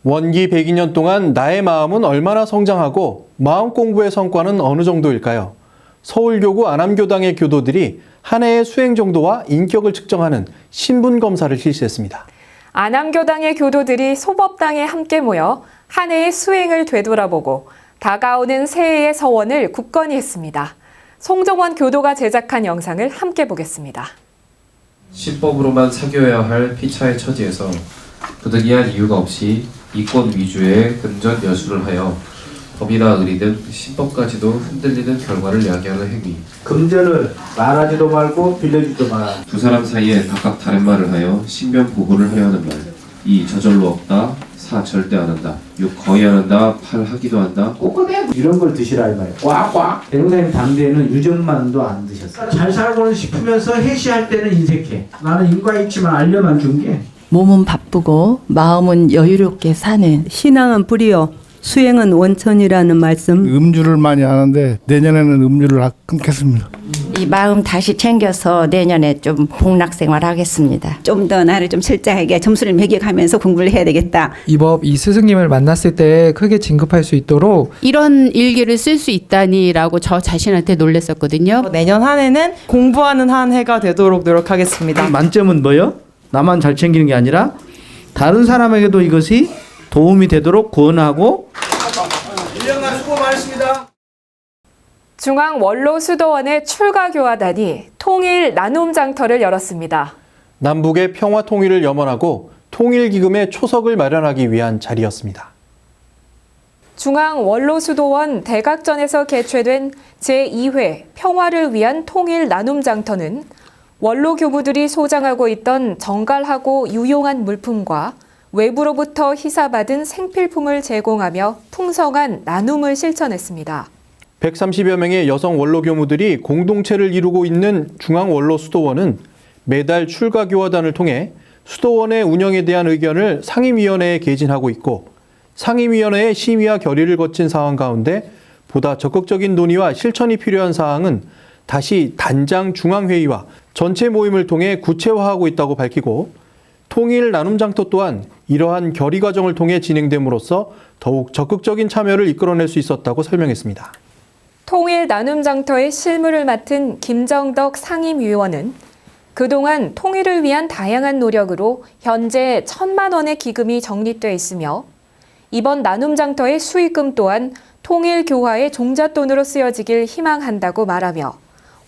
원기 102년 동안 나의 마음은 얼마나 성장하고 마음 공부의 성과는 어느 정도일까요? 서울교구 안암교당의 교도들이 한 해의 수행 정도와 인격을 측정하는 신분 검사를 실시했습니다. 안암교당의 교도들이 소법당에 함께 모여 한 해의 수행을 되돌아보고 다가오는 새해의 서원을 굳건히 했습니다. 송정원 교도가 제작한 영상을 함께 보겠습니다. 신법으로만 사귀어야 할 피차의 처지에서 부득이한 이유가 없이 이권 위주의 금전 여수를 하여 법이나 의리 등 신법까지도 흔들리는 결과를 야기하는 행위. 금전을 말하지도 말고 빌려주지도 마라. 두 사람 사이에 각각 다른 말을 하여 신변 보고를 하여 하는 말. 이 저절로 없다. 사 절대 안 한다. 육 거의 안 한다. 팔 하기도 한다. 꼬꼬대 이런 걸 드시라 이 말이야. 꽉꽉. 대동사님 당대에는 유전만도 안 드셨어요. 잘 살고는 싶으면서 해시할 때는 인색해. 나는 인과있지만 알려만 준 게. 몸은 바쁘고 마음은 여유롭게 사는 신앙은 불이요 수행은 원천이라는 말씀. 음주를 많이 하는데 내년에는 음주를 끊겠습니다. 이 마음 다시 챙겨서 내년에 좀 복락생활 하겠습니다. 좀 더 나를 좀 철저하게 점수를 매겨가면서 공부를 해야 되겠다. 이 스승님을 만났을 때 크게 진급할 수 있도록 이런 일기를 쓸 수 있다니라고 저 자신한테 놀랐었거든요. 내년 한 해는 공부하는 한 해가 되도록 노력하겠습니다. 만점은 뭐요? 나만 잘 챙기는 게 아니라 다른 사람에게도 이것이 도움이 되도록 권하고. 1년간 수고 많으십니다. 중앙 원로 수도원의 출가교화단이 통일 나눔 장터를 열었습니다. 남북의 평화 통일을 염원하고 통일기금의 초석을 마련하기 위한 자리였습니다. 중앙 원로 수도원 대각전에서 개최된 제2회 평화를 위한 통일 나눔 장터는 원로 교부들이 소장하고 있던 정갈하고 유용한 물품과 외부로부터 희사받은 생필품을 제공하며 풍성한 나눔을 실천했습니다. 130여 명의 여성 원로 교무들이 공동체를 이루고 있는 중앙 원로 수도원은 매달 출가교화단을 통해 수도원의 운영에 대한 의견을 상임위원회에 개진하고 있고, 상임위원회의 심의와 결의를 거친 상황 가운데 보다 적극적인 논의와 실천이 필요한 사항은 다시 단장 중앙회의와 전체 모임을 통해 구체화하고 있다고 밝히고, 통일 나눔 장터 또한 이러한 결의 과정을 통해 진행됨으로써 더욱 적극적인 참여를 이끌어낼 수 있었다고 설명했습니다. 통일 나눔 장터의 실무를 맡은 김정덕 상임위원은 그동안 통일을 위한 다양한 노력으로 현재 1,000만 원의 기금이 적립돼 있으며, 이번 나눔 장터의 수익금 또한 통일 교화의 종잣돈으로 쓰여지길 희망한다고 말하며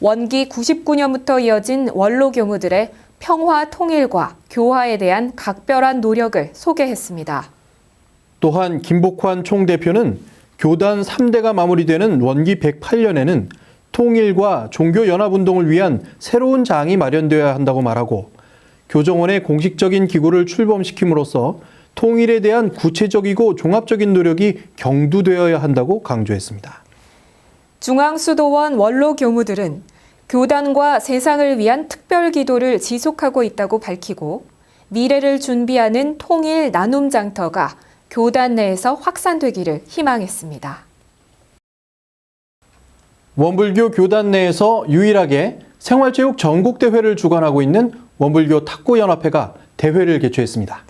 원기 99년부터 이어진 원로 교무들의 평화 통일과 교화에 대한 각별한 노력을 소개했습니다. 또한 김복환 총대표는 교단 3대가 마무리되는 원기 108년에는 통일과 종교연합운동을 위한 새로운 장이 마련되어야 한다고 말하고, 교정원의 공식적인 기구를 출범시킴으로써 통일에 대한 구체적이고 종합적인 노력이 경두되어야 한다고 강조했습니다. 중앙수도원 원로 교무들은 교단과 세상을 위한 특별 기도를 지속하고 있다고 밝히고, 미래를 준비하는 통일 나눔 장터가 교단 내에서 확산되기를 희망했습니다. 원불교 교단 내에서 유일하게 생활체육 전국대회를 주관하고 있는 원불교 탁구연합회가 대회를 개최했습니다.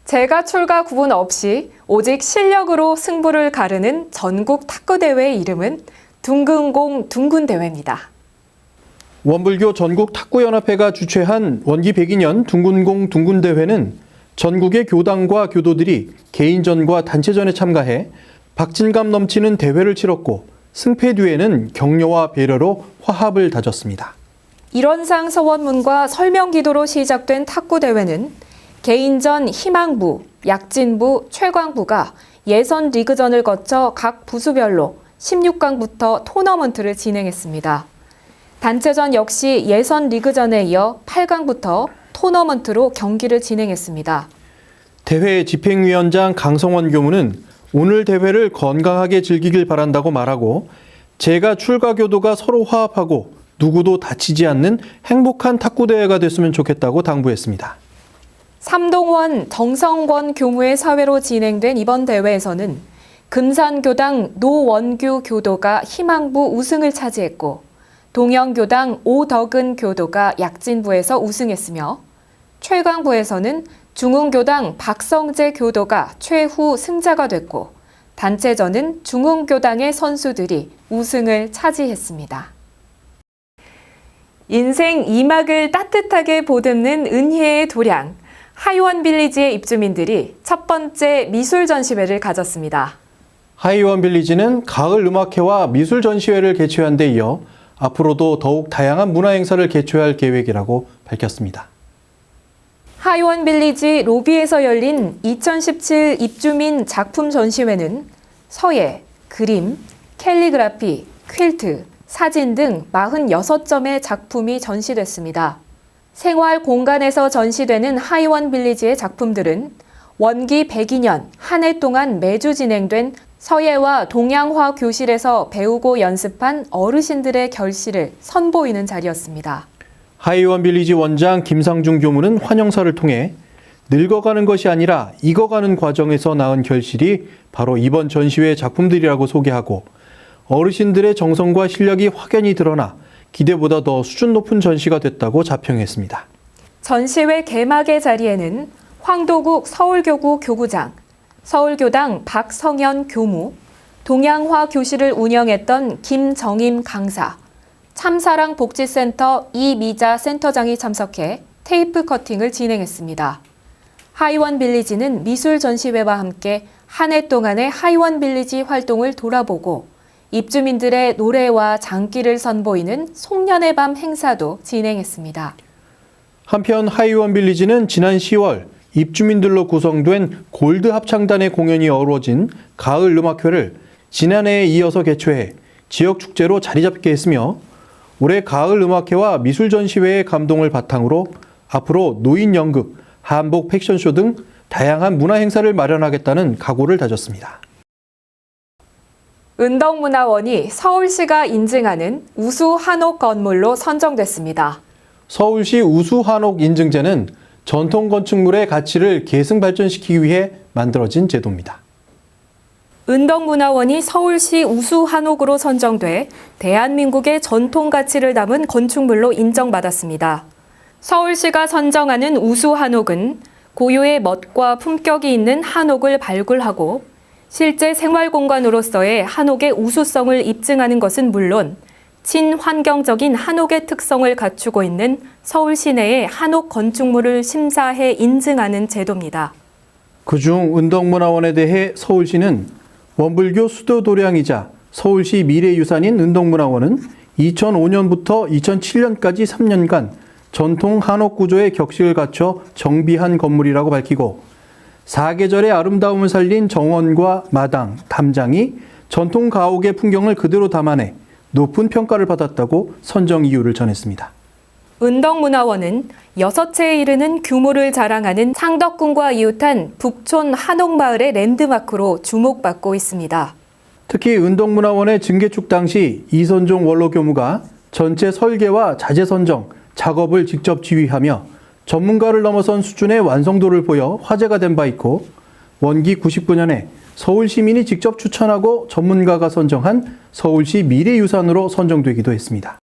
재가 출가 구분 없이 오직 실력으로 승부를 가르는 전국 탁구대회의 이름은 둥근공 둥근대회입니다. 원불교 전국 탁구연합회가 주최한 원기 102년 둥근공 둥근대회는 전국의 교당과 교도들이 개인전과 단체전에 참가해 박진감 넘치는 대회를 치렀고, 승패 뒤에는 격려와 배려로 화합을 다졌습니다. 일원상 서원문과 설명기도로 시작된 탁구대회는 개인전 희망부, 약진부, 최광부가 예선 리그전을 거쳐 각 부수별로 16강부터 토너먼트를 진행했습니다. 단체전 역시 예선 리그전에 이어 8강부터 토너먼트로 경기를 진행했습니다. 대회 집행위원장 강성원 교무는 오늘 대회를 건강하게 즐기길 바란다고 말하고, 재가 출가 교도가 서로 화합하고 누구도 다치지 않는 행복한 탁구대회가 됐으면 좋겠다고 당부했습니다. 삼동원 정성권 교무의 사회로 진행된 이번 대회에서는 금산교당 노원규 교도가 희망부 우승을 차지했고, 동영교당 오덕은 교도가 약진부에서 우승했으며, 최강부에서는 중흥교당 박성재 교도가 최후 승자가 됐고 단체전은 중흥교당의 선수들이 우승을 차지했습니다. 인생 2막을 따뜻하게 보듬는 은혜의 도량, 하이원 빌리지의 입주민들이 첫 번째 미술 전시회를 가졌습니다. 하이원 빌리지는 가을 음악회와 미술 전시회를 개최한 데 이어 앞으로도 더욱 다양한 문화 행사를 개최할 계획이라고 밝혔습니다. 하이원 빌리지 로비에서 열린 2017 입주민 작품 전시회는 서예, 그림, 캘리그라피, 퀼트, 사진 등 46점의 작품이 전시됐습니다. 생활 공간에서 전시되는 하이원 빌리지의 작품들은 원기 102년 한 해 동안 매주 진행된 서예와 동양화 교실에서 배우고 연습한 어르신들의 결실을 선보이는 자리였습니다. 하이원 빌리지 원장 김상중 교무는 환영사를 통해 늙어가는 것이 아니라 익어가는 과정에서 낳은 결실이 바로 이번 전시회 작품들이라고 소개하고 어르신들의 정성과 실력이 확연히 드러나 기대보다 더 수준 높은 전시가 됐다고 자평했습니다. 전시회 개막의 자리에는 황도국 서울교구 교구장, 서울교당 박성현 교무, 동양화 교실을 운영했던 김정임 강사, 참사랑 복지센터 이미자 센터장이 참석해 테이프 커팅을 진행했습니다. 하이원 빌리지는 미술 전시회와 함께 한 해 동안의 하이원 빌리지 활동을 돌아보고 입주민들의 노래와 장기를 선보이는 송년의 밤 행사도 진행했습니다. 한편 하이원 빌리지는 지난 10월 입주민들로 구성된 골드 합창단의 공연이 어우러진 가을 음악회를 지난해에 이어서 개최해 지역 축제로 자리 잡게 했으며 올해 가을 음악회와 미술 전시회의 감동을 바탕으로 앞으로 노인 연극, 한복 패션쇼 등 다양한 문화 행사를 마련하겠다는 각오를 다졌습니다. 은덕문화원이 서울시가 인증하는 우수 한옥 건물로 선정됐습니다. 서울시 우수 한옥 인증제는 전통 건축물의 가치를 계승 발전시키기 위해 만들어진 제도입니다. 은덕문화원이 서울시 우수 한옥으로 선정돼 대한민국의 전통 가치를 담은 건축물로 인정받았습니다. 서울시가 선정하는 우수 한옥은 고유의 멋과 품격이 있는 한옥을 발굴하고 실제 생활 공간으로서의 한옥의 우수성을 입증하는 것은 물론 친환경적인 한옥의 특성을 갖추고 있는 서울 시내의 한옥 건축물을 심사해 인증하는 제도입니다. 그중 은덕문화원에 대해 서울시는 원불교 수도 도량이자 서울시 미래유산인 은덕문화원은 2005년부터 2007년까지 3년간 전통 한옥 구조의 격식을 갖춰 정비한 건물이라고 밝히고 사계절의 아름다움을 살린 정원과 마당, 담장이 전통 가옥의 풍경을 그대로 담아내 높은 평가를 받았다고 선정 이유를 전했습니다. 은덕문화원은 6채에 이르는 규모를 자랑하는 창덕궁과 이웃한 북촌 한옥마을의 랜드마크로 주목받고 있습니다. 특히 은덕문화원의 증개축 당시 이선종 원로교무가 전체 설계와 자재 선정, 작업을 직접 지휘하며 전문가를 넘어선 수준의 완성도를 보여 화제가 된 바 있고 원기 99년에 서울 시민이 직접 추천하고 전문가가 선정한 서울시 미래유산으로 선정되기도 했습니다.